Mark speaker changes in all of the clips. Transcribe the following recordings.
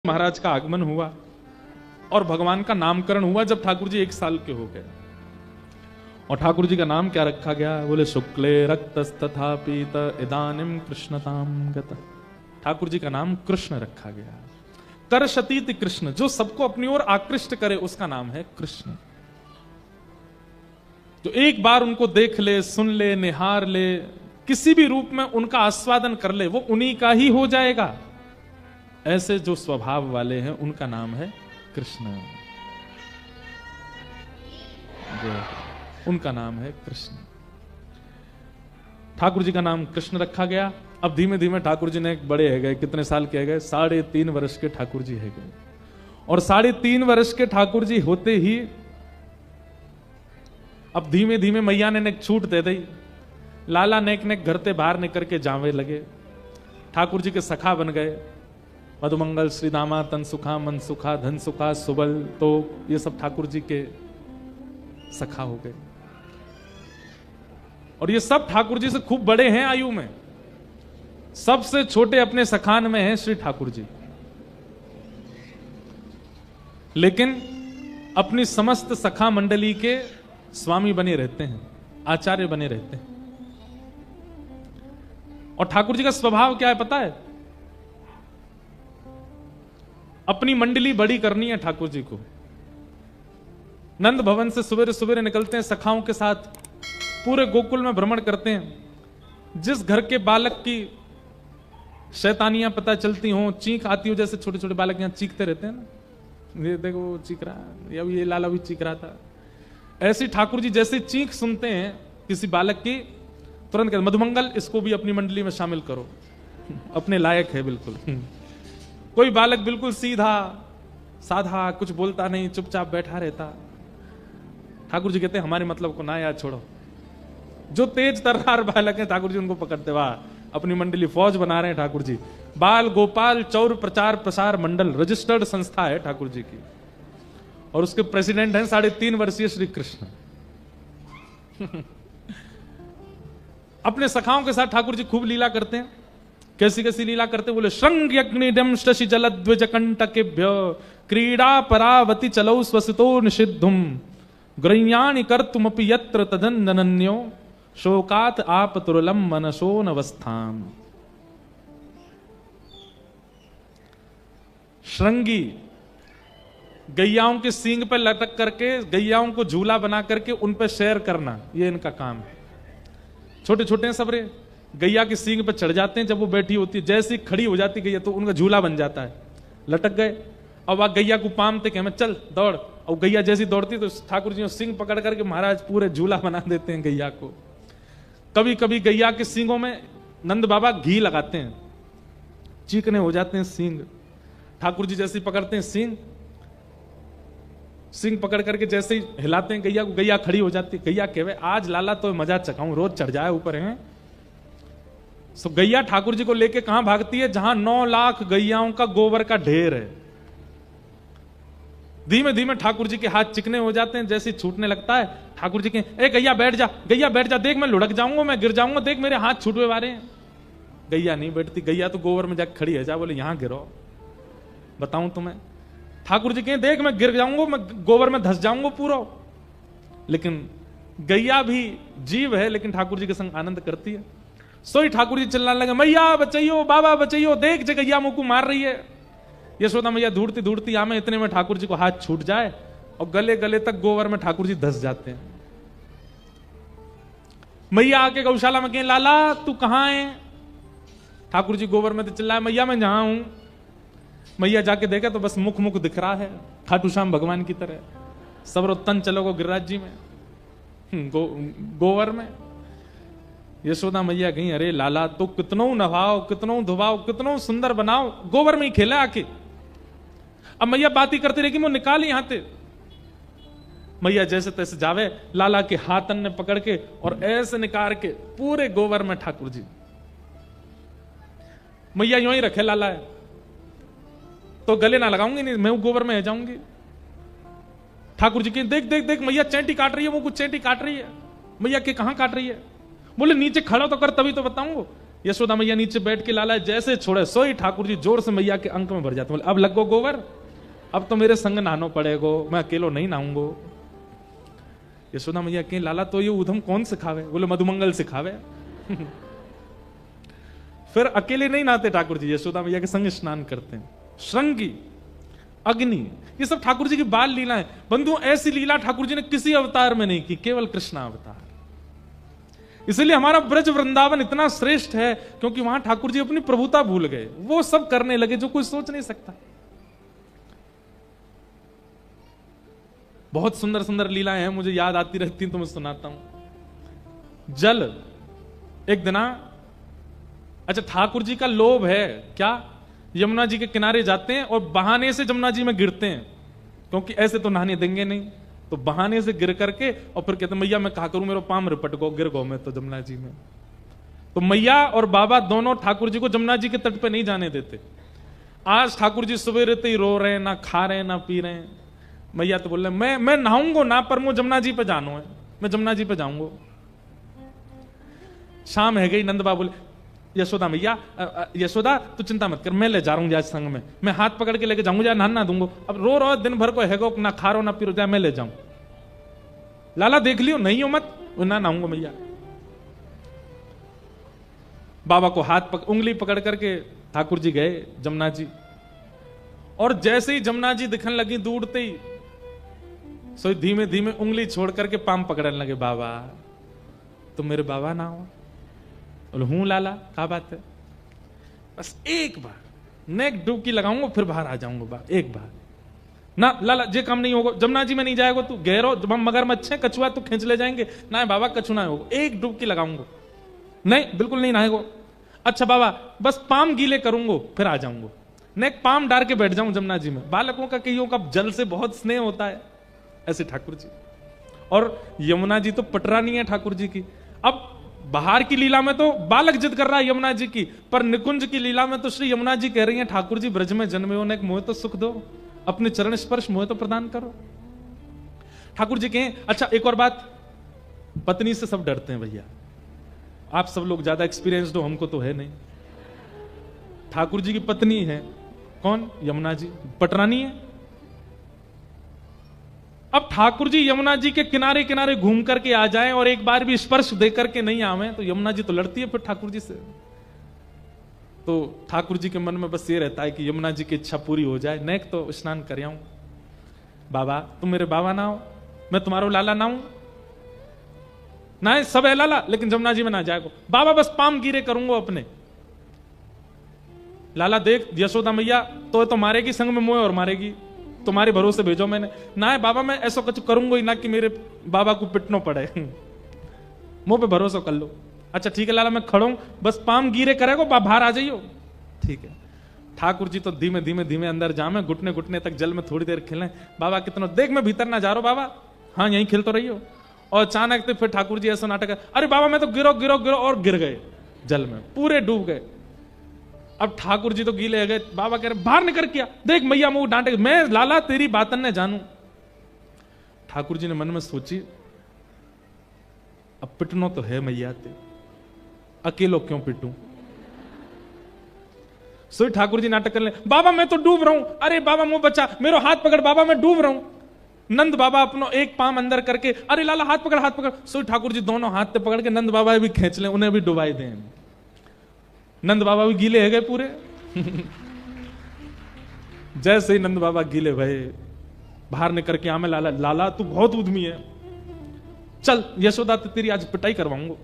Speaker 1: महाराज का आगमन हुआ और भगवान का नामकरण हुआ जब ठाकुर जी 1 साल के हो गए। और ठाकुर जी का नाम क्या रखा गया? बोले शुक्ले रक्तस्तथा पीत इदानिम कृष्णताम गत। ठाकुर जी का नाम कृष्ण रखा गया। करशतीति कृष्ण, जो सबको अपनी ओर आकृष्ट करे उसका नाम है कृष्ण। जो एक बार उनको देख ले, सुन ले, निहार ले, किसी भी रूप में उनका आस्वादन कर ले, वो उन्हीं का ही हो जाएगा। ऐसे जो स्वभाव वाले हैं उनका नाम है कृष्ण। उनका नाम है कृष्ण। ठाकुर जी का नाम कृष्ण रखा गया। अब धीमे धीमे ठाकुर जी ने बड़े है गए। कितने साल के गए? 3.5 वर्ष के ठाकुर जी है गए। और 3.5 वर्ष के ठाकुर जी होते ही अब धीमे धीमे मैया ने एक छूट दे दी। लाला नेक नेक घर से बाहर निकल के जावे लगे। ठाकुर जी के सखा बन गए। मधुमंगल, श्री दामा, तन सुखा, मन सुखा, धन सुखा, सुबल, तो ये सब ठाकुर जी के सखा हो गए। और ये सब ठाकुर जी से खूब बड़े हैं आयु में। सबसे छोटे अपने सखान में हैं श्री ठाकुर जी, लेकिन अपनी समस्त सखा मंडली के स्वामी बने रहते हैं, आचार्य बने रहते हैं। और ठाकुर जी का स्वभाव क्या है पता है? अपनी मंडली बड़ी करनी है ठाकुर जी को। नंद भवन से सवेरे सवेरे निकलते हैं, सखाओं के साथ पूरे गोकुल में भ्रमण करते हैं। जिस घर के बालक की शैतानियां पता चलती हों, चीख आती हो, जैसे छोटे छोटे बालक यहां चीखते रहते हैं ना, ये देखो वो चीख रहा है, या ये लाला भी चीख रहा था। ऐसी ठाकुर जी जैसे चीख सुनते हैं किसी बालक की, तुरंत कहते मधुमंगल इसको भी अपनी मंडली में शामिल करो, अपने लायक है बिल्कुल। कोई बालक बिल्कुल सीधा साधा, कुछ बोलता नहीं, चुपचाप बैठा रहता, ठाकुर जी कहते हैं हमारे मतलब को ना याद छोड़ो। जो तेज तर्रार बालक है ठाकुर जी उनको पकड़ते, वाह अपनी मंडली फौज बना रहे हैं ठाकुर जी। बाल गोपाल चौर प्रचार प्रसार मंडल रजिस्टर्ड संस्था है ठाकुर जी की, और उसके प्रेसिडेंट हैं 3.5 वर्षीय श्री कृष्ण। अपने सखाओं के साथ ठाकुर जी खूब लीला करते हैं। कैसी कैसी लीला करते? बोले श्रृंग यज्ञनिडम शशि जलद्विज कंटकेभ्य क्रीड़ा परावती चलौ स्वसितो निषिद्धुम ग्रह्याणि कर्तुमपि यत्र तदनन्यो शोकात आपतुरलम मनसो नवस्थाम। श्रृंगी गैयाओं के सींग पे लटक करके, गैयाओं को झूला बना करके उन पे सैर करना, ये इनका काम है। छोटे छोटे हैं सबरे, गैया के सींग पे चढ़ जाते हैं। जब वो बैठी होती है, जैसी खड़ी हो जाती गैया तो उनका झूला बन जाता है। लटक गए, अब वह गैया को पामते कि हमें चल दौड़, और गैया जैसी दौड़ती तो ठाकुर जी सिंग पकड़ करके महाराज पूरे झूला बना देते हैं गैया को। कभी कभी गैया के सींगों में नंद बाबा घी लगाते हैं, चीकने हो जाते हैं सींग। ठाकुर जी जैसी पकड़ते हैं सींग, सिंह पकड़ करके जैसे ही हिलाते हैं गैया को, गैया खड़ी हो जाती है। गैया कहे आज लाला तो मजा चखाऊं, रोज चढ़ जाए ऊपर है। सो गैया ठाकुर जी को लेके कहां भागती है? जहां 9 लाख गैयाओं का गोबर का ढेर है। धीमे धीमे ठाकुर जी के हाथ चिकने हो जाते हैं। जैसे छूटने लगता है ठाकुर जी के, ए गैया बैठ जा, गैया बैठ जा, देख मैं लुढ़क जाऊंगा, मैं गिर जाऊंगा, देख मेरे हाथ छूटवे वाले हैं। गैया नहीं बैठती, गैया तो गोबर में जाकर खड़ी है। जा बोले यहां गिरो, बताऊं तुम्हें। ठाकुर जी कहें देख मैं गिर जाऊंगा, मैं गोबर में धस जाऊंगा पूरा। लेकिन गैया भी जीव है, लेकिन ठाकुर जी के संग आनंद करती है। सोई ठाकुर जी चिल्लाने लगे मैया बचाइयो, बाबा बचाइयो, देख जे गैया मुंह को मार रही है। यशोदा मैया ढूंढती ढूंढती आमे, इतने में ठाकुर जी को हाथ छूट जाए और गले गले तक गोबर में ठाकुर जी धस जाते हैं। मैया आके गौशाला में कहें लाला तू कहां है? ठाकुर जी गोबर में तो चिल्लाए मैया मैं जहां हूं। मैया जाके देखा तो बस मुख मुख दिख रहा है खाटू श्याम भगवान की तरह। सबरो तन चलोगो गिरिराज जी में, गोबर में। यशोदा मैया कहीं अरे लाला तो कितनों नभाओ, कितनों धुबाओ, कितनों सुंदर बनाओ, गोबर में ही खेला आके। अब मैया बात ही करती रही कि वो निकाल यहां से। मैया जैसे तैसे जावे, लाला के हाथन ने पकड़ के और ऐसे निकाल के पूरे गोबर में ठाकुर जी। मैया यूं ही रखे लाला है तो गले ना लगाऊंगी, नहीं मैं गोबर में जाऊंगी। ठाकुर जी की देख देख देख मैया चैंटी काट रही है, वो कुछ चैंटी काट रही है। मैया के कहां काट रही है? बोले नीचे खड़ा तो कर तभी तो बताऊंगा। यशोदा मैया नीचे बैठ के लाला जैसे छोड़े सोई ठाकुर जी जोर से मैया के अंक में भर जाते, बोले अब लगो गोबर, अब तो मेरे संग नहानो पड़ेगो, मैं अकेलो नहीं नहाऊंगो। यशोदा मैया कहीं लाला तो ये उधम कौन सिखावे? बोले मधुमंगल सिखावे। फिर अकेले नहीं नहाते ठाकुर जी, यशोदा मैया के संग स्नान करते हैं। श्रृंगी, अग्नि, ये सब ठाकुर जी की बाल लीला है। बंधु ऐसी लीला ठाकुर जी ने किसी अवतार में नहीं की, केवल कृष्णा अवतार। इसलिए हमारा ब्रज वृंदावन इतना श्रेष्ठ है क्योंकि वहां ठाकुर जी अपनी प्रभुता भूल गए, वो सब करने लगे जो कोई सोच नहीं सकता। बहुत सुंदर सुंदर लीलाएं हैं, मुझे याद आती रहती तो मैं सुनाता हूं। जल, एक दिना, अच्छा ठाकुर जी का लोभ है क्या, यमुना जी के किनारे जाते हैं और बहाने से यमुना जी में गिरते हैं, क्योंकि ऐसे तो नहाने देंगे नहीं, तो बहाने से गिर करके और फिर कहते मैया मैं कहा करूं, मेरा पाम रिपट गो, गिर गो मैं तो यमुना जी में। तो मैया और बाबा दोनों ठाकुर जी को यमुना जी के तट पे नहीं जाने देते। आज ठाकुर जी सुबह रहते ही रो रहे हैं, ना खा रहे हैं ना पी रहे हैं। मैया तो बोल रहे मैं नहाऊंगो ना, पर मुझे यमुना जी पे जानो है, मैं यमुना जी पे जाऊंगो। शाम है गई, नंद बाबा बोले यशोदा मैया, यशोदा तू चिंता मत कर, मैं ले जा रहा हूं आज संग में, मैं हाथ पकड़ के लेके जाऊंगा, नहा दूंगो। अब रो रो दिन भर को हैगो, ना खा रो ना पी रो, जाए मैं ले जाऊं। लाला देख लियो नहीं हो मत, ना नहाऊंगा मैया। बाबा को उंगली पकड़ करके ठाकुर जी गए जमुना जी, और जैसे ही जमुना जी दिखने लगी दूरते ही, सो धीमे धीमे उंगली छोड़ करके पाम पकड़ने लगे। बाबा तुम मेरे बाबा ना हो? बोले हूं लाला, क्या बात है? बस एक बार नेक डुबकी लगाऊंगा फिर बाहर आ जाऊंगा, बाबा एक बार ना। लाला जे काम नहीं होगा, जमुना जी में नहीं जाएगा तू, गहरो मगरमच्छ है, कछुआ तू खींच ले जाएंगे ना। बाबा कछु ना होगा, एक डुबकी लगाऊंगा। नहीं बिल्कुल नहीं नहाएगो। अच्छा बाबा बस पाम गीले करूंगा फिर आ जाऊंगा, नेक पाम डाल के बैठ जाऊं जमुना जी में। बालकों का कईयों का जल से बहुत स्नेह होता है, ऐसे ठाकुर जी। और यमुना जी तो पटरानी है ठाकुर जी की। अब बाहर की लीला में तो बालक जिद कर रहा है यमुना जी की, पर निकुंज की लीला में तो श्री यमुना जी कह रही हैं ठाकुर जी ब्रज में जन्मे हो, एक मोह तो सुख दो, अपने चरण स्पर्श मोह तो प्रदान करो। ठाकुर जी कहें अच्छा एक और बात, पत्नी से सब डरते हैं भैया, आप सब लोग ज्यादा एक्सपीरियंस्ड हो, हमको तो है नहीं। ठाकुर जी की पत्नी है कौन? यमुना जी, पटरानी है। अब ठाकुर जी यमुना जी के किनारे किनारे घूम करके आ जाएं और एक बार भी स्पर्श दे करके नहीं आवे तो यमुना जी तो लड़ती है फिर ठाकुर जी से। तो ठाकुर जी के मन में बस ये रहता है कि यमुना जी की इच्छा पूरी हो जाए, नेक तो स्नान कर आऊं। बाबा तुम मेरे बाबा ना हो, मैं तुम्हारो लाला ना हूं ना, सब है लाला लेकिन यमुना जी में ना जाएगो। बाबा बस पाम गिरे करूंगा अपने। लाला देख यशोदा मैया तो मारेगी, संग में मोह और मारेगी, तुम्हारे भरोसे भेजो मैंने ना है। बाबा मैं ऐसा कुछ करूंगा ही ना कि मेरे बाबा को पिटनो पड़े, मुंह पे भरोसा कर लो। अच्छा ठीक है लाला मैं खड़ा हूं, बस पाम गिरे करेगो, बाहर आ जाइयो। ठीक है। ठाकुर जी तो धीमे धीमे धीमे अंदर जामे, घुटने घुटने तक जल में थोड़ी देर खिले। बाबा कितना देख मैं भीतर ना जा रहा बाबा, हाँ यहीं खिल तो रही हो। और अचानक तो फिर ठाकुर जी ऐसा नाटक है, अरे बाबा मैं तो गिरो गिरो गिरो, और गिर गए जल में, पूरे डूब गए। अब ठाकुर जी तो गीले हो गए। बाबा कह रहे बाहर निकल किया, देख मैया मुंह डांटे, मैं लाला तेरी बातन ने जानू। ठाकुर जी ने मन में सोची अब पिटनो तो है मैया ते, अकेलो क्यों पिटूं। सो ठाकुर जी नाटक कर ले, बाबा मैं तो डूब रहा हूं, अरे बाबा मुंह बचा, मेरा हाथ पकड़ बाबा मैं डूब रहा हूं। नंद बाबा अपनो एक पाम अंदर करके, अरे लाला हाथ पकड़ हाथ पकड़। सो ठाकुर जी दोनों हाथ पे पकड़ के नंद बाबा भी खींच ले, उन्हें भी डुबाई दें। नंद बाबा भी गीले है गए पूरे। जैसे ही नंद बाबा गीले भये, बाहर निकल के आमे लाला, लाला तू बहुत उद्यमी है, चल यशोदा तो तेरी आज पिटाई करवाऊंगा।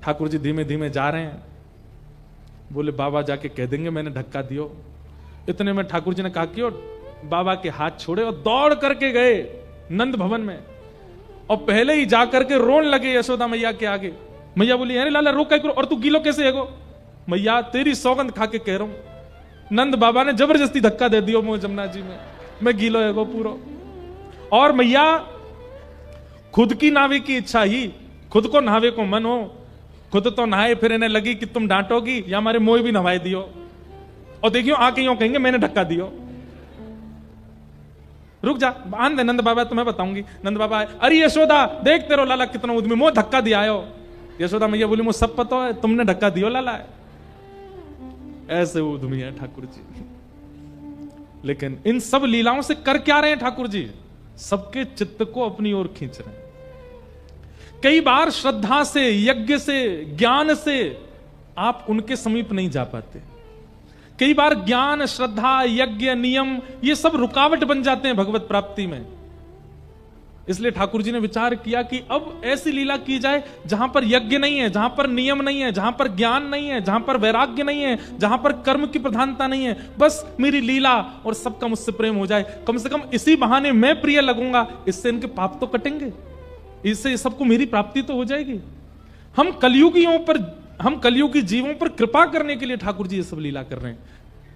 Speaker 1: ठाकुर जी धीमे धीमे जा रहे हैं, बोले बाबा जाके कह देंगे मैंने धक्का दियो। इतने में ठाकुर जी ने कहा कि बाबा के हाथ छोड़े और दौड़ करके गए नंद भवन में, और पहले ही जाकर के रोन लगे यशोदा मैया के आगे। मैया बोली अरे लाला रोक करो, और तू गीलो कैसे है गो? मैया तेरी सौगंध खा के कह रहा हूं, नंद बाबा ने जबरदस्ती धक्का दे दियो मुझे जमुना जी में, मैं गीलो है गो पूरा। और मैया खुद की नावे की इच्छा ही, खुद को नहावे को मन हो, खुद तो नहाए, फिर इन्हें लगी कि तुम डांटोगी या हमारे मोह भी नहाए दियो, और देखियो आके यूं कहेंगे मैंने धक्का दियो। रुक जा आन दे नंद बाबा, तुम्हें बताऊंगी। नंद बाबा अरे यशोदा देख तेरो लाला कितना उद्यमी, मोह धक्का दिया आयो। यशोदा मैया बोली मुझे सब पता है, तुमने धक्का दियो लाला है। ऐसे उद्यमी है ठाकुर जी। लेकिन इन सब लीलाओं से कर क्या रहे हैं ठाकुर जी? सबके चित्त को अपनी ओर खींच रहे हैं। कई बार श्रद्धा से, यज्ञ से, ज्ञान से आप उनके समीप नहीं जा पाते। कई बार ज्ञान, श्रद्धा, यज्ञ, नियम ये सब रुकावट बन जाते हैं भगवत प्राप्ति में। इसलिए ठाकुर जी ने विचार किया कि अब ऐसी लीला की जाए जहां पर यज्ञ नहीं है, जहां पर नियम नहीं है, जहां पर ज्ञान नहीं है, जहां पर वैराग्य नहीं है, जहां पर कर्म की प्रधानता नहीं है। बस मेरी लीला और सबका मुझसे प्रेम हो जाए। कम से कम इसी बहाने मैं प्रिय लगूंगा, इससे इनके पाप तो कटेंगे, इससे सबको मेरी प्राप्ति तो हो जाएगी। हम कलयुगी जीवों पर कृपा करने के लिए ठाकुर जी ये सब लीला कर रहे हैं,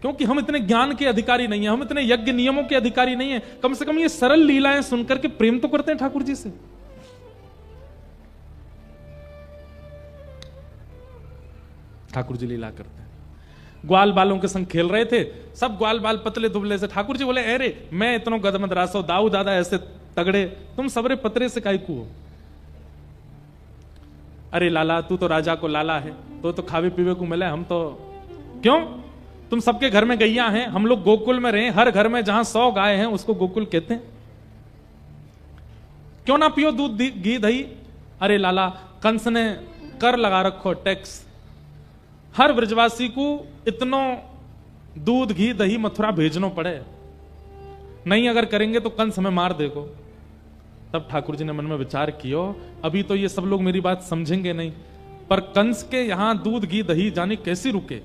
Speaker 1: क्योंकि हम इतने ज्ञान के अधिकारी नहीं है, हम इतने यज्ञ नियमों के अधिकारी नहीं है। कम से कम ये सरल लीलाएं सुनकर के प्रेम तो करते हैं ठाकुर जी से। ठाकुर जी लीला करते हैं। ग्वाल बालों के संग खेल रहे थे, सब ग्वाल बाल पतले दुबले से। ठाकुर जी बोले अरे मैं इतनो गदमद रासो, दाऊ दादा ऐसे तगड़े, तुम सबरे पतरे से काई को? अरे लाला तू तो राजा को लाला है, तो खावे पीवे को मिले, हम तो क्यों? तुम सबके घर में गैया हैं, हम लोग गोकुल में रहे, हर घर में जहां 100 गाय हैं उसको गोकुल कहते हैं। क्यों ना पियो दूध घी दही? अरे लाला कंस ने कर लगा रखो, टैक्स, हर ब्रजवासी को इतनो दूध घी दही मथुरा भेजनो पड़े, नहीं अगर करेंगे तो कंस हमें मार देगो। तब ठाकुर जी ने मन में विचार किया, अभी तो ये सब लोग मेरी बात समझेंगे नहीं, पर कंस के यहां दूध घी दही जाने कैसे रुके,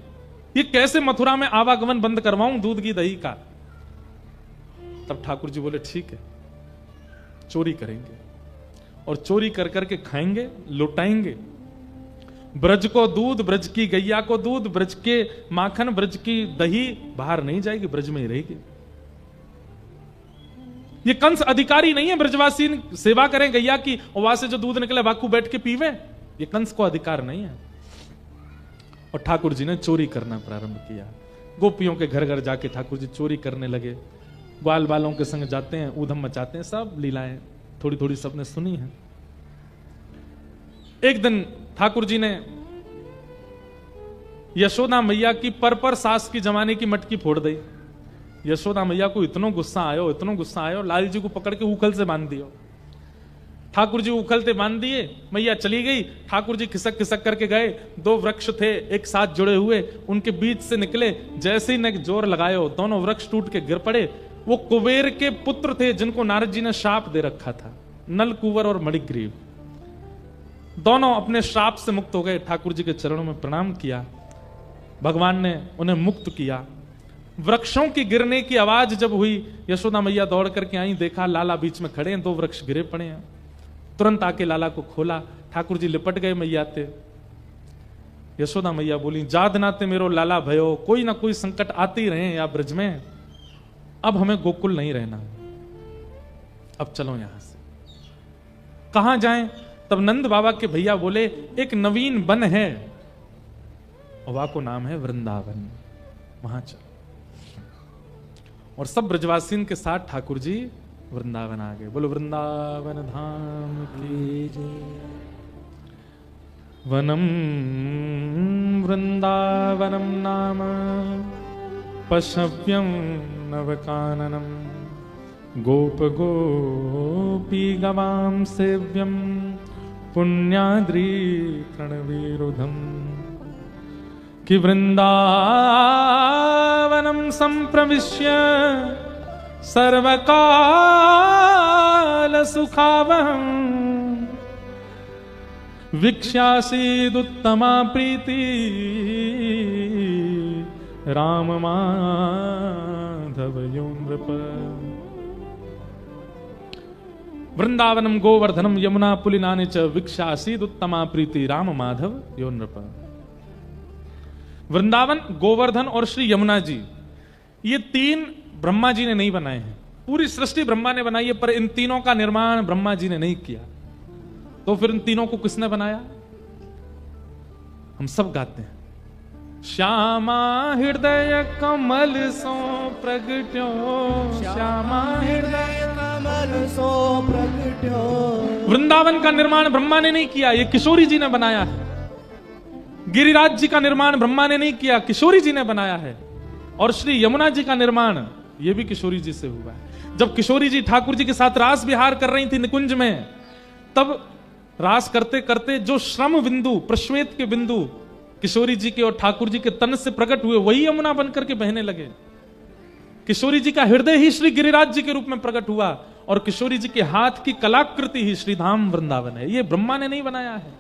Speaker 1: ये कैसे मथुरा में आवागमन बंद करवाऊं दूध घी दही का। तब ठाकुर जी बोले ठीक है, चोरी करेंगे और चोरी कर करके खाएंगे, लुटाएंगे। ब्रज को दूध, ब्रज की गैया को दूध, ब्रज के माखन, ब्रज की दही बाहर नहीं जाएगी, ब्रज में ही रहेगी। ये कंस अधिकारी नहीं है ब्रजवासी सेवा करें गैया की और वहां से जो दूध निकले वाकू बैठ के पीवे, ये कंस को अधिकार नहीं है। और ठाकुर जी ने चोरी करना प्रारंभ किया। गोपियों के घर घर जाके ठाकुर जी चोरी करने लगे, ग्वाल बालों के संग जाते हैं, ऊधम मचाते हैं। सब लीलाएं थोड़ी थोड़ी सबने सुनी है। एक दिन ठाकुर जी ने यशोदा मैया की पर सास की जमाने की मटकी फोड़ दी। यशोदा मैया को इतना गुस्सा आयो, लाल जी को पकड़ के उखल से बांध दियो। ठाकुर जी उखलते बांध दिए, मैया चली गई। ठाकुर जी खिसक खिसक करके गए। 2 वृक्ष थे एक साथ जुड़े हुए, उनके बीच से निकले, जैसे ही ने जोर लगायो दोनों वृक्ष टूट के गिर पड़े। वो कुबेर के पुत्र थे जिनको नारद जी ने श्राप दे रखा था, नल कुंवर और मणिग्रीव। दोनों अपने श्राप से मुक्त हो गए। ठाकुर जी के चरणों में प्रणाम किया, भगवान ने उन्हें मुक्त किया। वृक्षों की गिरने की आवाज जब हुई, यशोदा मैया दौड़ करके आई, देखा लाला बीच में खड़े हैं, 2 वृक्ष गिरे पड़े हैं। तुरंत आके लाला को खोला, ठाकुर जी लिपट गए मैया ते। यशोदा मैया बोली जाद नाते मेरो लाला भयो, कोई ना कोई संकट आते ही रहे या ब्रज में, अब हमें गोकुल नहीं रहना, अब चलो यहां से। कहां जाएं? तब नंद बाबा के भैया बोले एक नवीन वन है, वहां को नाम है वृंदावन, वहां चलो। और सब ब्रजवासियों के साथ ठाकुर जी वृंदावन आ गए। बोलो वृंदावन धाम की जय। वनम वृंदावनम नाम पशव्यम नवकाननम, गोप गोपी गवाम सेव्यम, पुण्याद्री तृणवीरुधम। कि वृंदावनम संप्रविश्य सर्वकाल सुखावहं, वीक्ष्यासीदुत्तमा प्रीति राम माधव यो नृप। वृंदावनम गोवर्धनम यमुना पुलिनानि च, वीक्ष्यासीदुत्तमा प्रीति राम माधव यो नृप। वृंदावन, गोवर्धन और श्री यमुना जी, ये 3 ब्रह्मा जी ने नहीं बनाए हैं। पूरी सृष्टि ब्रह्मा ने बनाई है, पर इन तीनों का निर्माण ब्रह्मा जी ने नहीं किया। तो फिर इन तीनों को किसने बनाया? हम सब गाते हैं श्यामा हृदय कमल सो प्रगट्यो, श्यामा हृदय
Speaker 2: कमल सो प्रगट्यो।
Speaker 1: वृंदावन का निर्माण ब्रह्मा ने नहीं किया, ये किशोरी जी ने बनाया है। गिरिराज जी का निर्माण ब्रह्मा ने नहीं किया, किशोरी जी ने बनाया है। और श्री यमुना जी का निर्माण ये भी किशोरी जी से हुआ है। जब किशोरी जी ठाकुर जी के साथ रास विहार कर रही थी निकुंज में, तब रास करते करते जो श्रम बिंदु, प्रश्वेत के बिंदु किशोरी जी के और ठाकुर जी के तन से प्रकट हुए, वही यमुना बनकर के बहने लगे। किशोरी जी का हृदय ही श्री गिरिराज जी के रूप में प्रकट हुआ और किशोरी जी के हाथ की कलाकृति ही श्रीधाम वृंदावन है। ये ब्रह्मा ने नहीं बनाया है।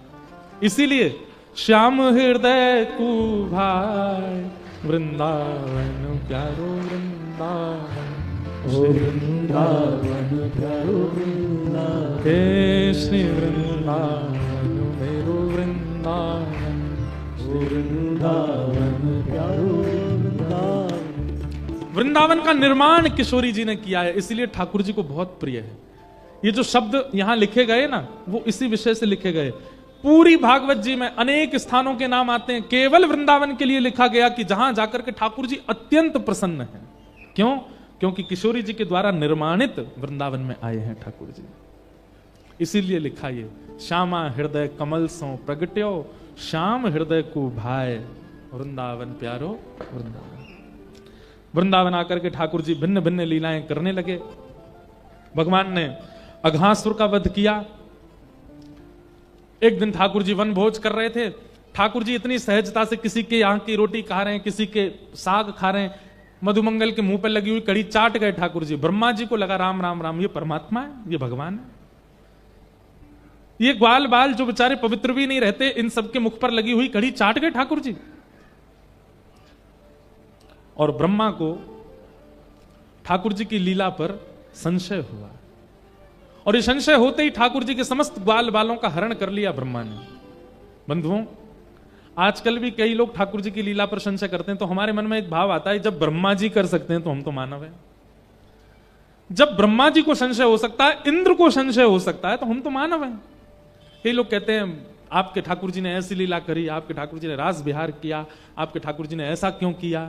Speaker 1: इसीलिए श्याम हृदय को भाई वृंदावन प्यारो वृंदावन,
Speaker 2: वृंदावन प्यारो वृंदावन,
Speaker 1: हे श्री वृंदावन मेरो वृंदावन,
Speaker 2: वृंदावन प्यारो वृंदावन।
Speaker 1: वृंदावन का निर्माण किशोरी जी ने किया है, इसलिए ठाकुर जी को बहुत प्रिय है। ये जो शब्द यहां लिखे गए ना, वो इसी विषय से लिखे गए। पूरी भागवत जी में अनेक स्थानों के नाम आते हैं, केवल वृंदावन के लिए लिखा गया कि जहां जाकर के ठाकुर जी अत्यंत प्रसन्न हैं। क्यों? क्योंकि किशोरी जी के द्वारा निर्माणित वृंदावन में आए हैं ठाकुर जी, इसीलिए लिखा ये श्यामा हृदय कमल सो प्रगट्यो, श्याम हृदय को भाई वृंदावन प्यारो वृंदावन। वृंदावन आकर के ठाकुर जी भिन्न भिन्न लीलाएं करने लगे। भगवान ने अघासुर का वध किया। एक दिन ठाकुर जी वन भोज कर रहे थे। ठाकुर जी इतनी सहजता से किसी के यहाँ की रोटी खा रहे हैं, किसी के साग खा रहे हैं, मधुमंगल के मुंह पर लगी हुई कड़ी चाट गए ठाकुर जी। ब्रह्मा जी को लगा राम राम राम, ये परमात्मा है, ये भगवान है। ये ग्वाल बाल जो बेचारे पवित्र भी नहीं रहते, इन सबके मुख पर लगी हुई कड़ी चाट गए ठाकुर जी। और ब्रह्मा को ठाकुर जी की लीला पर संशय हुआ, और ये संशय होते ही ठाकुर जी के समस्त ग्वाल बालों का हरण कर लिया ब्रह्मा ने। बंधुओं, आजकल भी कई लोग ठाकुर जी की लीला पर संशय करते हैं, तो हमारे मन में एक भाव आता है, जब ब्रह्मा जी कर सकते हैं तो हम तो मानव हैं। जब ब्रह्मा जी को संशय हो सकता है, इंद्र को संशय हो सकता है, तो हम तो मानव हैं। कई लोग कहते हैं आपके ठाकुर जी ने ऐसी लीला करी, आपके ठाकुर जी ने रास विहार किया, आपके ठाकुर जी ने ऐसा क्यों किया।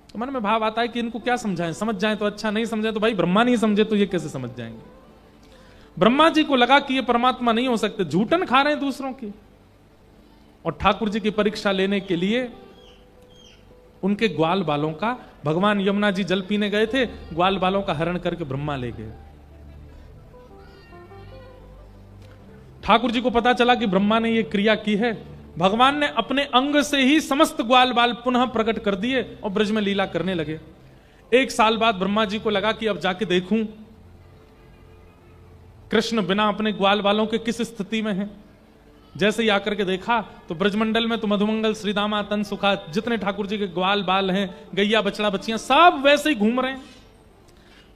Speaker 1: तो मन में भाव आता है कि इनको क्या समझाएं, समझ जाएं तो अच्छा, नहीं समझे तो भाई ब्रह्मा नहीं समझे तो ये कैसे समझ जाएंगे। ब्रह्मा जी को लगा कि ये परमात्मा नहीं हो सकते, झूठन खा रहे हैं दूसरों की, और ठाकुर जी की परीक्षा लेने के लिए उनके ग्वाल बालों का, भगवान यमुना जी जल पीने गए थे, ग्वाल बालों का हरण करके ब्रह्मा ले गए। ठाकुर जी को पता चला कि ब्रह्मा ने यह क्रिया की है। भगवान ने अपने अंग से ही समस्त ग्वाल बाल पुनः प्रकट कर दिए और ब्रज में लीला करने लगे। एक साल बाद ब्रह्मा जी को लगा कि अब जाके देखूं कृष्ण बिना अपने ग्वाल बालों के किस स्थिति में हैं। जैसे ही आकर के देखा तो ब्रजमंडल में तो मधुमंगल, श्रीदामा, तन सुखा, जितने ठाकुर जी के ग्वाल बाल हैं, गैया बछड़ा बच्चियां, सब वैसे ही घूम रहे हैं।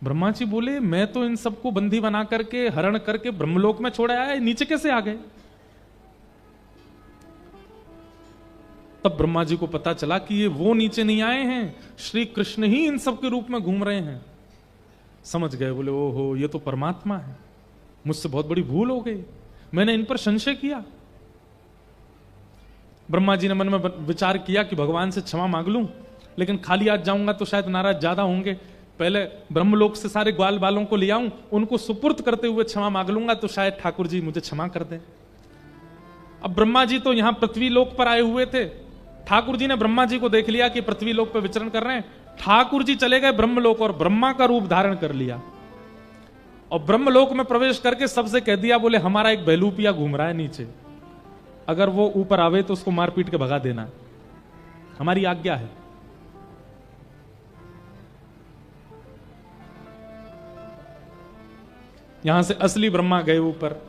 Speaker 1: ब्रह्मा जी बोले, मैं तो इन सबको बंदी बना करके, हरण करके ब्रह्मलोक में छोड़ आया, नीचे कैसे आ गए। तब ब्रह्मा जी को पता चला कि ये वो नीचे नहीं आए हैं, श्री कृष्ण ही इन सब के रूप में घूम रहे हैं। समझ गए, बोले ओहो ये तो परमात्मा है, मुझसे बहुत बड़ी भूल हो गई, मैंने इन पर संशय किया। ब्रह्मा जी ने मन में विचार किया कि भगवान से क्षमा मांग लूं, लेकिन खाली आज जाऊंगा तो शायद नाराज ज्यादा होंगे, पहले ब्रह्मलोक से सारे ग्वाल बालों को ले आऊं, उनको सुपुर्द करते हुए क्षमा मांग लूंगा तो शायद ठाकुर जी मुझे क्षमा कर दें। अब ब्रह्मा जी तो यहां पृथ्वी लोक पर आए हुए थे, ठाकुर जी ने ब्रह्मा जी को देख लिया कि पृथ्वी लोक पर विचरण कर रहे हैं, ठाकुर जी चले गए ब्रह्मलोक और ब्रह्मा का रूप धारण कर लिया, और ब्रह्मलोक में प्रवेश करके सबसे कह दिया, बोले हमारा एक बहलूपिया घूम रहा है नीचे, अगर वो ऊपर आवे तो उसको मार पीट के भगा देना, हमारी आज्ञा है। यहां से असली ब्रह्मा गए ऊपर।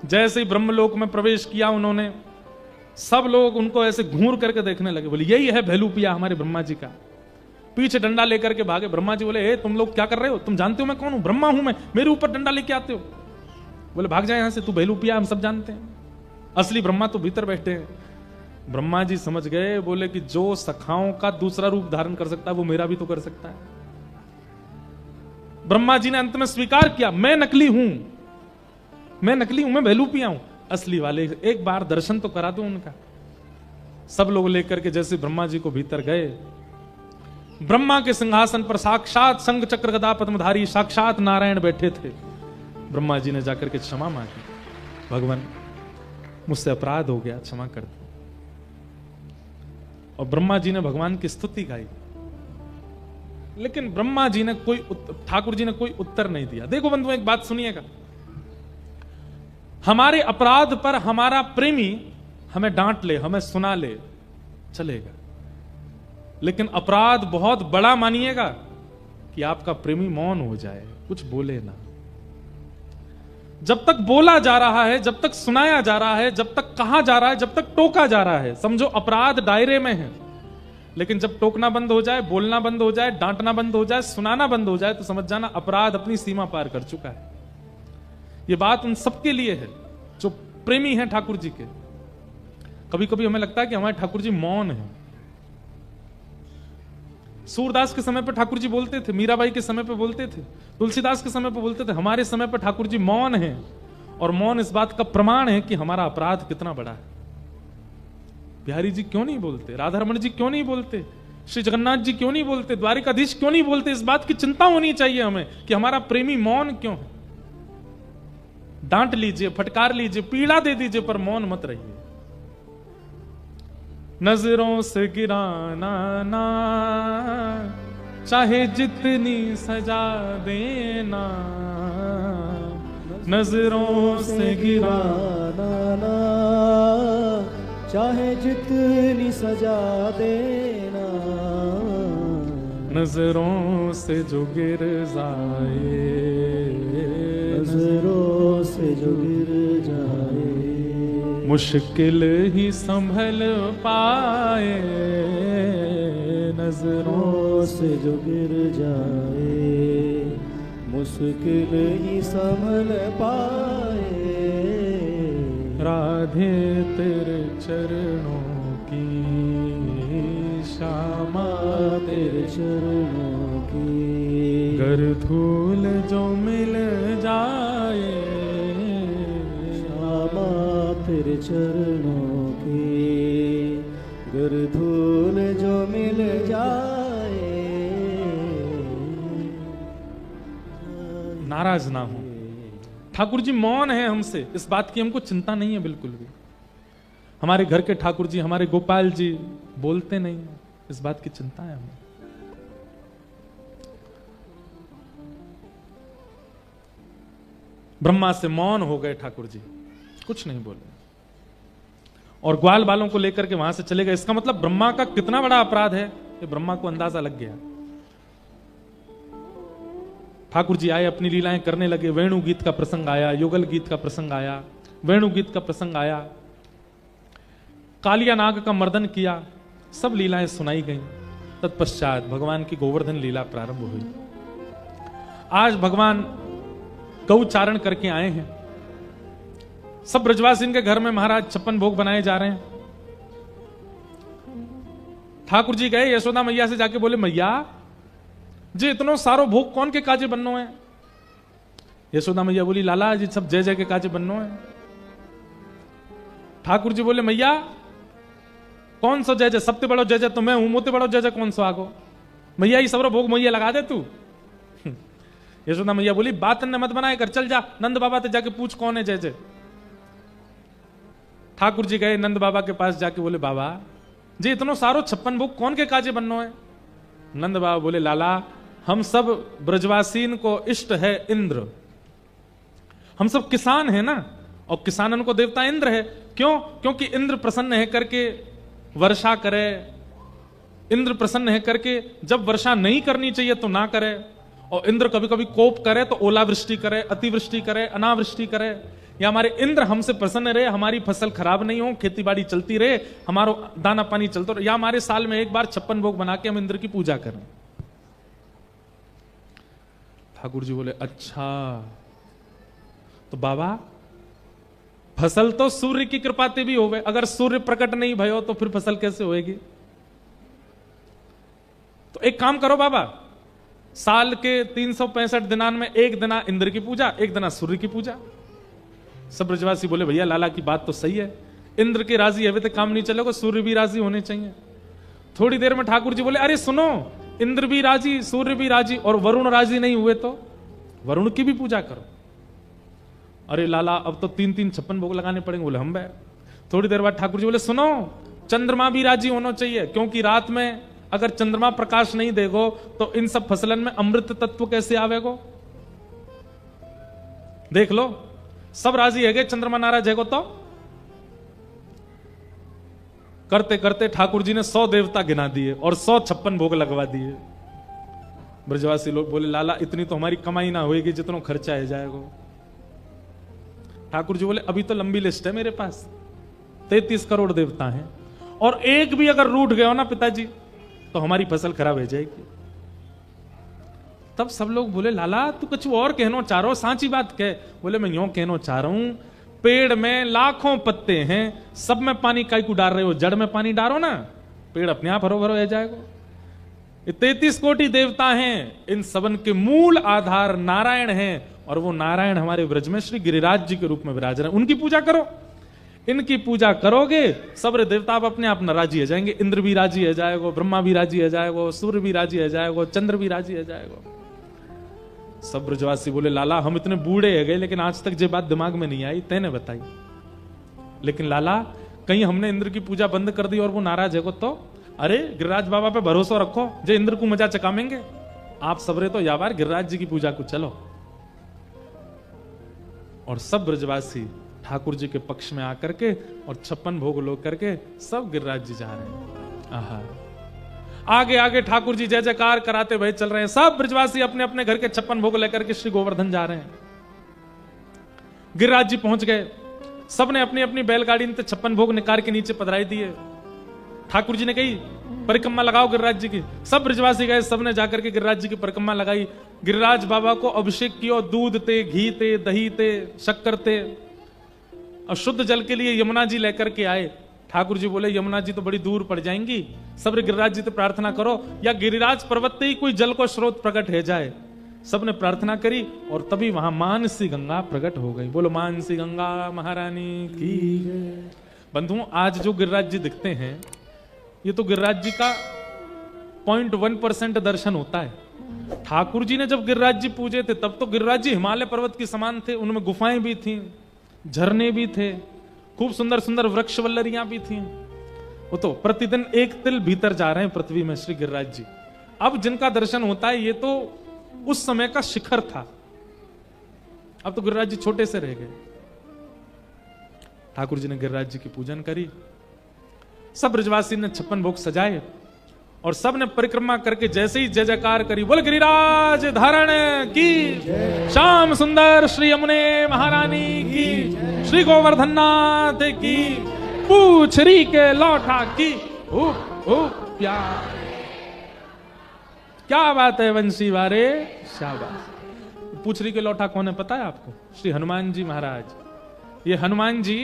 Speaker 1: जैसे ही ब्रह्मलोक में प्रवेश किया उन्होंने, सब लोग उनको ऐसे घूर करके देखने लगे, बोले यही है बहलूपिया हमारे ब्रह्मा जी का। पीछे डंडा लेकर के भागे। ब्रह्मा जी बोले, ए तुम लोग क्या कर रहे हो, तुम जानते हो मैं कौन हूं, ब्रह्मा हूं मैं, मेरे ऊपर डंडा लेके आते हो। बोले भाग जाए यहां से, तू बहलूपिया हम सब जानते हैं, असली ब्रह्मा तो भीतर बैठे हैं। ब्रह्मा जी समझ गए, बोले कि जो सखाओं का दूसरा रूप धारण कर सकता है वो मेरा भी तो कर सकता है। ब्रह्मा जी ने अंत में स्वीकार किया, मैं नकली हूं, मैं नकली हूं, मैं बहलूपिया हूं, असली वाले एक बार दर्शन तो करा दो उनका। सब लोग लेकर के जैसे ब्रह्मा जी को भीतर गए, ब्रह्मा के सिंहासन पर साक्षात शंख चक्र गदा पद्मधारी साक्षात नारायण बैठे थे। ब्रह्मा जी ने जाकर के क्षमा मांगी, भगवान मुझसे अपराध हो गया, क्षमा कर दो। और ब्रह्मा जी ने भगवान की स्तुति गाई, लेकिन ब्रह्मा जी ने ठाकुर जी ने कोई उत्तर नहीं दिया। देखो बंधु, एक बात सुनिएगा, हमारे अपराध पर हमारा प्रेमी हमें डांट ले, हमें सुना ले, चलेगा, लेकिन अपराध बहुत बड़ा मानिएगा कि आपका प्रेमी मौन हो जाए, कुछ बोले ना। जब तक बोला जा रहा है, जब तक सुनाया जा रहा है, जब तक कहा जा रहा है, जब तक टोका जा रहा है, समझो अपराध दायरे में है। लेकिन जब टोकना बंद हो जाए, बोलना बंद हो जाए, डांटना बंद हो जाए, सुनाना बंद हो जाए, तो समझ जाना अपराध अपनी सीमा पार कर चुका है। यह बात उन सबके लिए है जो प्रेमी हैं ठाकुर जी के। कभी कभी हमें लगता है कि हमारे ठाकुर जी मौन हैं। सूरदास के समय पर ठाकुर जी बोलते थे, मीराबाई के समय पर बोलते थे, तुलसीदास के समय पर बोलते थे, हमारे समय पर ठाकुर जी मौन हैं। और मौन इस बात का प्रमाण है कि हमारा अपराध कितना बड़ा है। बिहारी जी क्यों नहीं बोलते, राधा रमन जी क्यों नहीं बोलते, श्री जगन्नाथ जी क्यों नहीं बोलते, द्वारिकाधीश क्यों नहीं बोलते? इस बात की चिंता होनी चाहिए हमें कि हमारा प्रेमी मौन क्यों है। डांट लीजिए, फटकार लीजिए, पीड़ा दे दीजिए, पर मौन मत रहिए। नजरों से गिराना ना, चाहे जितनी सजा देना, नजरों से गिराना
Speaker 2: ना, चाहे जितनी सजा देना,
Speaker 1: नजरों से जो गिर जाए,
Speaker 2: नजरों से जो गिर जाए,
Speaker 1: मुश्किल ही संभल पाए, नजरों
Speaker 2: से जो गिर जाए, मुश्किल ही संभल पाए।
Speaker 1: राधे तेरे चरणों की श्यामा,
Speaker 2: तेरे चरणों की
Speaker 1: गर धूल जो मिल जाए,
Speaker 2: श्यामा तेरे चरणों की गर धूल जो मिल जाए।
Speaker 1: नाराज ना हो। ठाकुर जी मौन है हमसे, इस बात की हमको चिंता नहीं है बिल्कुल भी। हमारे घर के ठाकुर जी, हमारे गोपाल जी बोलते नहीं है, इस बात की चिंता है हमें। ब्रह्मा से मौन हो गए ठाकुर जी, कुछ नहीं बोले, और ग्वाल बालों को लेकर के वहां से चले गए। इसका मतलब ब्रह्मा का कितना बड़ा अपराध है, ये ब्रह्मा को अंदाजा लग गया। ठाकुर जी आए, अपनी लीलाएं करने लगे। वेणु गीत का प्रसंग आया, युगल गीत का प्रसंग आया, वेणु गीत का प्रसंग आया, कालिया नाग का मर्दन किया, सब लीलाएं सुनाई गईं। तत्पश्चात भगवान की गोवर्धन लीला प्रारंभ हुई। आज भगवान गौचारण करके आए हैं। सब ब्रजवासी के घर में महाराज 56 भोग बनाए जा रहे हैं। ठाकुर जी गए यशोदा मैया से जाके बोले, मैया जी इतनो सारो भोग कौन के काजे बननो है? यशोदा मैया बोली, लाला जी सब जय जय के काजे बननो है। ठाकुर जी बोले, मैया कौन सो जय जय? सबसे बड़ो जय जय तो मैं हूं, मोते बड़ो जय जय कौन सो आगो? मैया ये सबरो भोग मैया लगा दे तू। यशोदा मैया बोली, बात ने मत बनाए कर, चल जा नंद बाबा ते जाके पूछ कौन है जय जय। ठाकुर जी गए नंद बाबा के पास, जाके बोले, बाबा जी इतनो सारो 56 भोग कौन के काजे बननो है? नंद बाबा बोले, लाला हम सब ब्रजवासीन को इष्ट है इंद्र, हम सब किसान हैं ना, और किसानन को देवता इंद्र है। क्यों? क्योंकि इंद्र प्रसन्न है करके वर्षा करे, इंद्र प्रसन्न है करके जब वर्षा नहीं करनी चाहिए तो ना करे, और इंद्र कभी कभी कोप करे तो ओलावृष्टि करे, अतिवृष्टि करे, अनावृष्टि करे। या हमारे इंद्र हमसे प्रसन्न रहे, हमारी फसल खराब नहीं हो, खेती बाड़ी चलती रहे, हमारा दाना पानी चलता रहे, या हमारे साल में एक बार 56 भोग बना के हम इंद्र की पूजा करें। ठाकुर जी बोले, अच्छा तो बाबा फसल तो सूर्य की कृपा से भी होवे, अगर सूर्य प्रकट नहीं भयो तो फिर फसल कैसे होएगी? तो एक काम करो बाबा, साल के 365 दिनान में एक दिना इंद्र की पूजा, एक दिना सूर्य की पूजा। सब ब्रजवासी बोले, भैया लाला की बात तो सही है, इंद्र के राजी है तो काम नहीं चलेगा, सूर्य भी राजी होने चाहिए। थोड़ी देर में ठाकुर जी बोले, अरे सुनो, इंद्र भी राजी, सूर्य भी राजी और वरुण राजी नहीं हुए तो वरुण की भी पूजा करो। अरे लाला अब तो 3-3 56 भोग लगाने पड़ेंगे। बोले हम बैठ। थोड़ी देर बाद ठाकुर जी बोले, सुनो, चंद्रमा भी राजी होना चाहिए, क्योंकि रात में अगर चंद्रमा प्रकाश नहीं देगो तो इन सब फसलन में अमृत तत्व कैसे आवेगो। देख लो, सब राजी है, चंद्रमा नाराज है तो। करते करते ठाकुर जी ने 100 देवता गिना दिए और 156 भोग लगवा दिए। ब्रजवासी लोग बोले, लाला इतनी तो हमारी कमाई ना होगी जितना खर्चा है जाएगा। ठाकुर जी बोले, अभी तो लंबी लिस्ट है मेरे पास, 33 करोड़ देवता हैं, और एक भी अगर रूठ गया हो ना पिताजी तो हमारी फसल खराब हो जाएगी। तब सब लोग बोले, लाला तू कुछ और कहना चाह रहा हो, सांची बात कह। बोले, मैं यूं कहना चाह रहा हूं, पेड़ में लाखों पत्ते हैं, सब में पानी काई को डाल रहे हो, जड़ में पानी डालो ना, पेड़ अपने आप हरो भरो रह जाएगा। 33 कोटि देवता हैं, इन सबन के मूल आधार नारायण हैं, और वो नारायण हमारे ब्रज में श्री गिरिराज जी के रूप में विराज रहे हैं। उनकी पूजा करो। इनकी पूजा करोगे सब देवता अपने आप नाराजी हो जाएंगे। इंद्र भी राजी हो जाएगा, ब्रह्मा भी राजी हो जाएगा, सूर्य भी राजी हो जाएगा, चंद्र भी राजी हो जाएगा। सब ब्रजवासी बोले, लाला हम इतने बूढ़े हो गए लेकिन आज तक ये बात दिमाग में नहीं आई, तैने बताई। लेकिन लाला कहीं हमने इंद्र की पूजा बंद कर दी और वो नाराज है तो? अरे गिरिराज बाबा पे भरोसा रखो, जो इंद्र को मजा चकामेंगे। आप सबरे तो यावार गिरिराज जी की पूजा को चलो। और सब ब्रजवासी ठाकुर जी के पक्ष में आकर के और 56 भोग लोग करके सब गिरिराज जी जा रहे हैं। आहा, आगे आगे ठाकुर जी जय जयकार कराते हुए चल रहे हैं। सब ब्रजवासी अपने अपने घर के 56 भोग लेकर के श्री गोवर्धन जा रहे हैं। गिरिराज जी पहुंच गए, सबने अपनी अपनी बैलगाड़ी में 56 भोग निकाल के नीचे पधराई दिए। ठाकुर जी ने कही, परिक्रमा लगाओ गिरिराज जी की। सब ब्रजवासी गए, सबने जाकर के गिरिराज जी की परिक्रमा लगाई। गिरिराज बाबा को अभिषेक किया, दूध थे, घी थे, दही थे, शक्कर थे, और शुद्ध जल के लिए यमुना जी लेकर के आए। ठाकुर जी बोले, यमुना जी तो बड़ी दूर पड़ जाएंगी, सब गिरिराज जी तो प्रार्थना करो, या गिरिराज पर्वत ही कोई जल को स्रोत प्रकट है जाए। सबने प्रार्थना करी और तभी वहां मानसी गंगा प्रकट हो गई। बोलो मानसी गंगा महारानी की। बंधुओं, आज जो गिरिराज जी दिखते हैं, ये तो गिरिराज जी का 0.1% दर्शन होता है। ठाकुर जी ने जब गिरिराज जी पूजे थे तब तो गिरिराज जी हिमालय पर्वत के समान थे, उनमें गुफाएं भी थी, झरने भी थे, खूब सुंदर सुंदर वृक्ष वल्लरियां भी थी। वो तो प्रतिदिन एक तिल भीतर जा रहे हैं पृथ्वी में श्री गिरिराज जी। अब जिनका दर्शन होता है, ये तो उस समय का शिखर था। अब तो गिरिराज जी छोटे से रह गए। ठाकुर जी ने गिरिराज जी की पूजन करी, सब ब्रजवासी ने 56 भोग सजाए और सब ने परिक्रमा करके जैसे ही जय जयकार करी, बोल गिरिराज धारण की, श्याम सुंदर श्री यमुने महारानी की, श्री गोवर्धन नाथ की, पूछरी के लौटा की। प्यार, क्या बात है वंशी वारे, शाबाश। पूछरी के लौटा कौन है पता है आपको? श्री हनुमान जी महाराज। ये हनुमान जी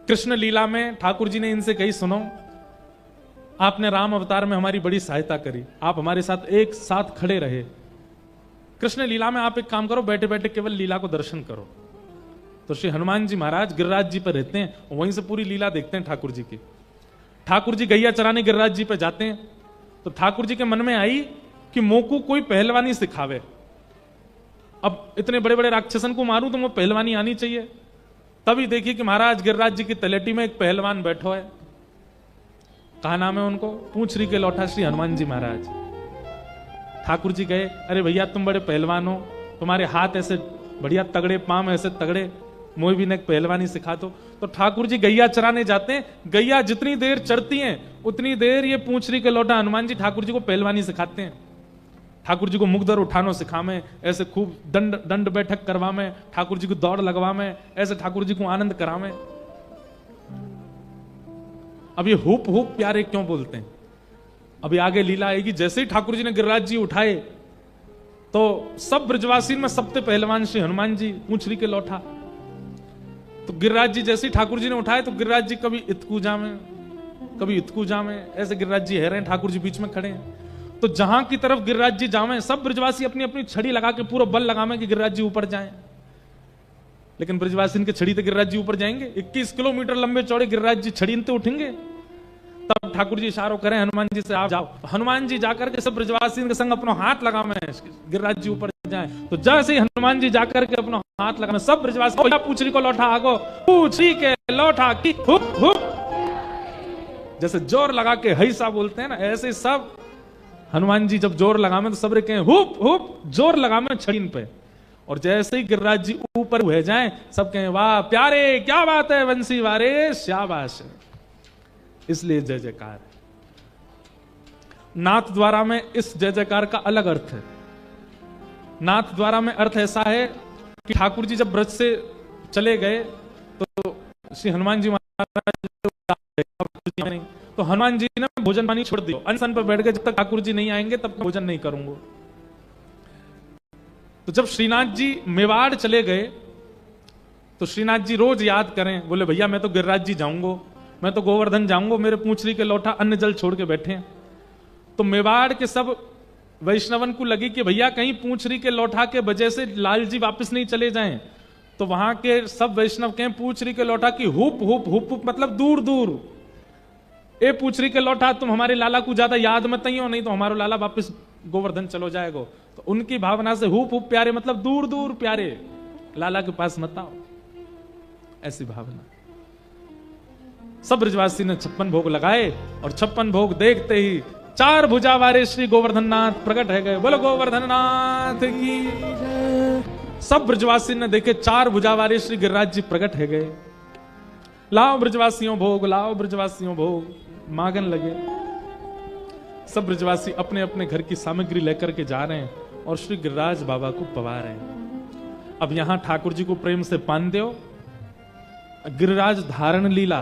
Speaker 1: कृष्ण लीला में ठाकुर जी ने इनसे कही, सुनो आपने राम अवतार में हमारी बड़ी सहायता करी, आप हमारे साथ एक साथ खड़े रहे। कृष्ण लीला में आप एक काम करो, बैठे बैठे केवल लीला को दर्शन करो। तो श्री हनुमान जी महाराज गिरिराज जी पर रहते हैं, वहीं से पूरी लीला देखते हैं ठाकुर जी की। ठाकुर जी गैया चराने गिरिराज जी पे जाते हैं, तो ठाकुर जी के मन में आई कि मोको कोई पहलवानी सिखावे। अब इतने बड़े बड़े राक्षसन को मारूं तो वो पहलवानी आनी चाहिए। तभी देखिए कि महाराज गिरिराज जी की तलेटी में एक पहलवान बैठो है। कहा नाम है उनको? पूछरी के लौटा श्री हनुमान जी महाराज। ठाकुर जी गए, अरे भैया तुम बड़े पहलवान हो, तुम्हारे हाथ ऐसे बढ़िया तगड़े, पांव ऐसे तगड़े, मोई भी ने पहलवानी सिखा दो। तो ठाकुर जी गैया चराने जाते हैं, गैया जितनी देर चरती हैं उतनी देर ये पूछरी के लौटा हनुमान जी ठाकुर जी को पहलवानी सिखाते हैं। ठाकुर जी को मुगदर उठानो सिखावे, ऐसे खूब दंड बैठक करवावे, ठाकुर जी को दौड़ लगवावे, ऐसे ठाकुर जी को आनंद करावे। अब ये हुप हुप प्यारे क्यों बोलते हैं? अभी आगे लीला आएगी। जैसे ही ठाकुर जी ने गिरिराज जी उठाए तो सब ब्रजवासी में सबसे पहलवान श्री हनुमान जी पूछरी के लौटा। तो गिरिराज जी जैसे ही ठाकुर जी ने उठाए तो गिरिराज जी कभी इतकू जामे, कभी इतकू जामे, ऐसे गिरिराज जी है रहे हैं, ठाकुर जी बीच में खड़े हैं। तो जहां की तरफ गिरिराज जी जावे, सब ब्रजवासी अपनी अपनी छड़ी लगा के पूरा बल लगावे कि गिरिराज जी ऊपर जाएं। लेकिन ब्रजवासी के छड़ी तो गिरिराज जी ऊपर जाएंगे। 21 किलोमीटर लंबे चौड़े गिरिराज जी छड़ी तो उठेंगे। तब ठाकुर जी इशारों करें हनुमान जी से, आप जाओ। हनुमान जी जाकर के सब ब्रजवासी के संग अपना हाथ लगा में गिरिराज जी ऊपर जाए। तो जैसे ही हनुमान जी जाकर के अपना हाथ लगा में सब ब्रजवासी पूछरी को लौटा, आगो पूछरी के लौटा की हुप हुप, जैसे जोर लगा के हैसा बोलते हैं ना, ऐसे सब हनुमान जी जब जोर लगा में तो सब कहें हुप हुप, जोर लगा में छड़ीन पे। और जैसे ही गिरिराज जी ऊपर हुए जाएं, सब कहें वाह प्यारे, क्या बात है बंसी वारे, शाबाश। इसलिए जय जयकार है। नाथ द्वारा में इस जय जयकार का अलग अर्थ है। नाथ द्वारा में अर्थ ऐसा है कि ठाकुर जी जब ब्रज से चले गए तो श्री हनुमान जी महाराज नहीं, तो हनुमान जी ने भोजन पानी छोड़ दिया, अनशन पर बैठ गए, जब तक ठाकुर जी नहीं आएंगे तब तक भोजन नहीं करूंगा। तो जब श्रीनाथ जी मेवाड़ चले गए तो श्रीनाथ जी रोज याद करें, बोले भैया मैं तो गिरिराज जी जाऊंगा, मैं तो गोवर्धन जाऊंगा, मेरे पूंछरी के लौटा अन्न जल छोड़ के बैठे हैं। तो मेवाड़ के सब वैष्णवन को लगी कि भैया कहीं पूंछरी के लौटा के वजह से लाल जी वापस नहीं चले जाएं। तो वहां के सब वैष्णव कहें पूंछरी के लौटा की हुप हुप हुप हुप, मतलब दूर दूर। ए पूंछरी के लौटा तुम हमारे लाला को ज्यादा याद मत आइयो, नहीं तो हमारा लाला वापस गोवर्धन चलो जाएगा। तो उनकी भावना से हुप हुप प्यारे मतलब दूर दूर प्यारे, लाला के पास मत आओ, ऐसी भावना। सब ब्रजवासी ने 56 भोग लगाए और 56 भोग देखते ही 4 भुजा वाले श्री गोवर्धन नाथ प्रकट है गए। बोलो गोवर्धन नाथ की। सब ब्रजवासी ने देखे 4 भुजा वाले श्री गिरिराज जी प्रकट है गए। लाओ ब्रजवासियों भोग, लाओ ब्रजवासियों भोग, मांगन लगे। सब ब्रजवासी अपने अपने घर की सामग्री लेकर के जा रहे हैं और श्री गिरिराज बाबा को पवा रहे हैं। अब यहां ठाकुर जी को प्रेम से पान दो। गिरिराज धारण लीला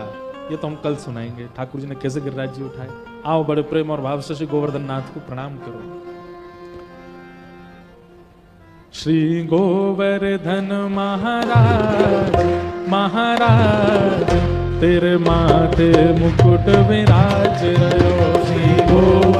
Speaker 1: ये तो हम कल सुनाएंगे, ठाकुर जी ने कैसे गिरिराज जी उठाए। आओ बड़े प्रेम और भाव से श्री गोवर्धन नाथ को प्रणाम करो। श्री गोवर्धन महाराज महाराज, तेरे माथे मुकुट विराज रहो। श्री गोवर्धन